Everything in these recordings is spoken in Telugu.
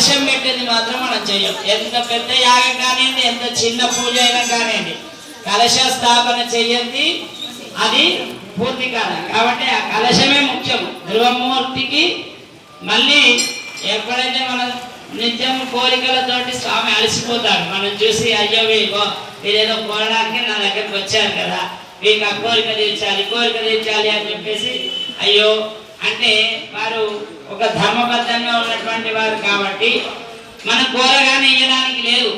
కలశం పెట్టేది మాత్రం మనం చెయ్యం. ఎంత పెద్ద యాగం కానివ్వండి, ఎంత చిన్న పూజ అయినా కానివ్వండి, కలశ స్థాపన చెయ్యండి అది పూర్తి కాదు. కాబట్టి ఆ కలశమే ముఖ్యం ధ్రువమూర్తికి. మళ్ళీ ఎప్పుడైతే మనం నిత్యం కోరికలతోటి స్వామి అలసిపోతాడు, మనం చూసి అయ్యో మీరేదో కోరడానికి నా దగ్గరికి వచ్చారు కదా, మీకు ఆ కోరిక తీర్చాలి అని చెప్పేసి అయ్యో అంటే వారు ఒక ధర్మబద్ధంగా ఉన్నటువంటి వారు కాబట్టి మనం కోరగానే ఇవ్వడానికి లేదు.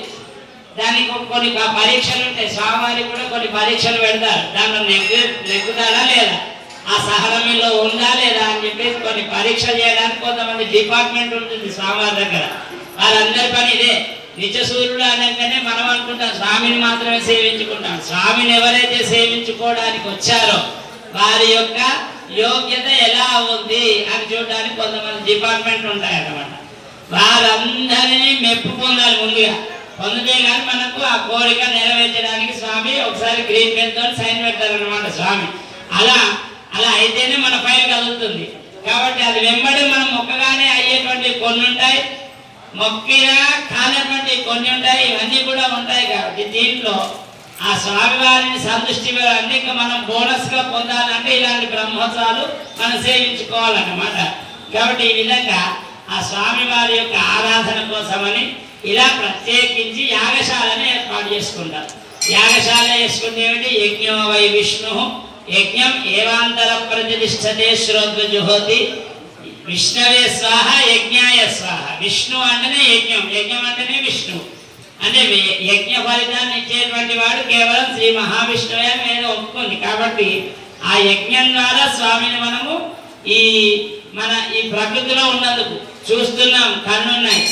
దానికి కొన్ని పరీక్షలు ఉంటాయి. స్వామివారికి కూడా కొన్ని పరీక్షలు పెడతారు. దాంట్లో నెగ్గుతాడా లేదా, ఆ సహనంలో ఉందా లేదా అని చెప్పేసి కొన్ని పరీక్ష చేయడానికి కొంతమంది డిపార్ట్మెంట్ ఉంటుంది స్వామివారి దగ్గర. వాళ్ళందరి పని ఇదే. నిత్య సూర్యుడు అనగానే మనం అనుకుంటాం స్వామిని మాత్రమే సేవించుకుంటాం. స్వామిని ఎవరైతే సేవించుకోవడానికి వచ్చారో వారి యొక్క యోగ్యత ఎలా ఉంది అని చూడడానికి కొంతమంది డిపార్ట్మెంట్ ఉంటాయన్నమాట. వారందరినీ మెప్పు పొందాలి ముందుగా. పొందితే కానీ మనకు ఆ కోరిక నెరవేర్చడానికి స్వామి ఒకసారి గ్రీన్ పెన్ తో సైన్ పెడతారనమాట స్వామి. అలా అయితేనే మన ఫైల్ కదులుతుంది. కాబట్టి అది వెంబడి మనం మొక్కగానే అయ్యేటువంటి కొన్ని ఉంటాయి, మొక్కినా కానటువంటి కొన్ని ఉంటాయి, ఇవన్నీ కూడా ఉంటాయి. కాబట్టి దీంట్లో ఆ స్వామివారిని సంతృష్టి అంటే ఇంకా మనం బోనస్ గా పొందాలంటే ఇలాంటి బ్రహ్మోత్సవాలు మనం సేవించుకోవాలన్నమాట. కాబట్టి ఈ విధంగా ఆ స్వామివారి యొక్క ఆరాధన కోసమని ఇలా ప్రత్యేకించి యాగశాలను ఏర్పాటు చేసుకుంటారు. యాగశాల వేసుకుంటే ఏమిటి? యజ్ఞో వై విష్ణు యజ్ఞం ఏవాంతర ప్రతిష్టతే శ్రోత్వజుహోతి విష్ణవే స్వాహ యజ్ఞాయ స్వాహ. విష్ణు అంటేనే యజ్ఞం, యజ్ఞం అంటేనే విష్ణు. అంటే యజ్ఞ ఫలితాన్ని ఇచ్చేటువంటి వాడు కేవలం శ్రీ మహావిష్ణువే అని నేను ఒప్పుకుంది. కాబట్టి ఆ యజ్ఞం ద్వారా స్వామిని మనము ఈ ప్రకృతిలో ఉన్నందుకు చూస్తున్నాం, కన్నున్నాయి,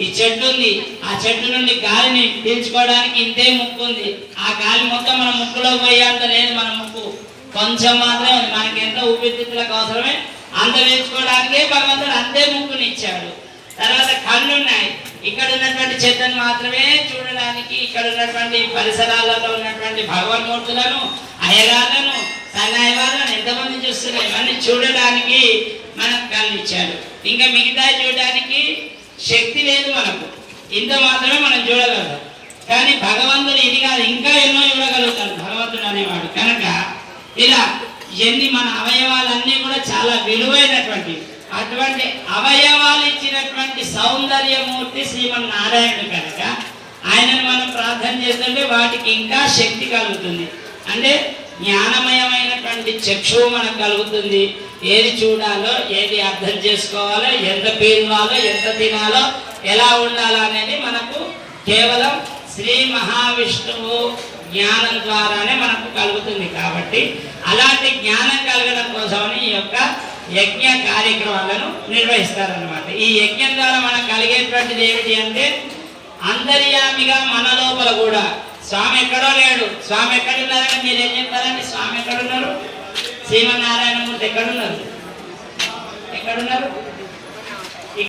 ఈ చెట్టు ఉంది, ఆ చెట్టు నుండి గాలిని పీల్చుకోవడానికి ఇంతే ముక్కు ఉంది. ఆ గాలి మొత్తం మన ముక్కులో పోయేంత లేదు, మన ముక్కు కొంచెం మాత్రమే ఉంది. మనకి ఎంత ఊపిరితిత్తులకు అవసరమే అంత పీల్చుకోవడానికే భగవంతుడు అంతే ముక్కుని ఇచ్చాడు. తర్వాత కళ్ళున్నాయి, ఇక్కడ ఉన్నటువంటి చెత్తను మాత్రమే చూడడానికి, ఇక్కడ ఉన్నటువంటి పరిసరాలలో ఉన్నటువంటి భగవన్మూర్తులను, అయ్యగారులను, సన్నాయివాళ్ళను ఎంతమంది చూస్తున్నాయి, ఇవన్నీ చూడడానికి మనకు కళ్ళు ఇచ్చాడు. ఇంకా మిగతా చూడడానికి శక్తి లేదు మనకు, ఇంత మాత్రమే మనం చూడగలుగుతాం. కానీ భగవంతుడు ఇది కాదు, ఇంకా ఎన్నో చూడగలుగుతాడు భగవంతుడు అనేవాడు. కనుక ఇలా మన అవయవాలన్నీ కూడా చాలా విలువైనటువంటి అటువంటి అవయవాలు ఇచ్చినటువంటి సౌందర్యమూర్తి శ్రీమన్నారాయణుడు. కనుక ఆయనను మనం ప్రార్థన చేస్తుంటే వాటికి ఇంకా శక్తి కలుగుతుంది. అంటే జ్ఞానమయమైనటువంటి చక్షువు మనకు కలుగుతుంది. ఏది చూడాలో, ఏది అర్థం చేసుకోవాలో, ఎంత పీల్వాలో, ఎంత తినాలో, ఎలా ఉండాలో అనేది మనకు కేవలం శ్రీ మహావిష్ణువు జ్ఞానం ద్వారానే మనకు కలుగుతుంది. కాబట్టి అలాంటి జ్ఞానం కలగడం కోసమని ఈ యొక్క యజ్ఞ కార్యక్రమాలను నిర్వహిస్తారన్నమాట. ఈ యజ్ఞం ద్వారా మనకు కలిగేటువంటిది ఏమిటి అంటే అంతర్యామిగా మన లోపల కూడా స్వామి ఎక్కడో లేడు. స్వామి ఎక్కడున్నారని మీరు ఏం చెప్తారండి? స్వామి ఎక్కడున్నారు? శ్రీమన్నారాయణమూర్తి ఎక్కడున్నారు?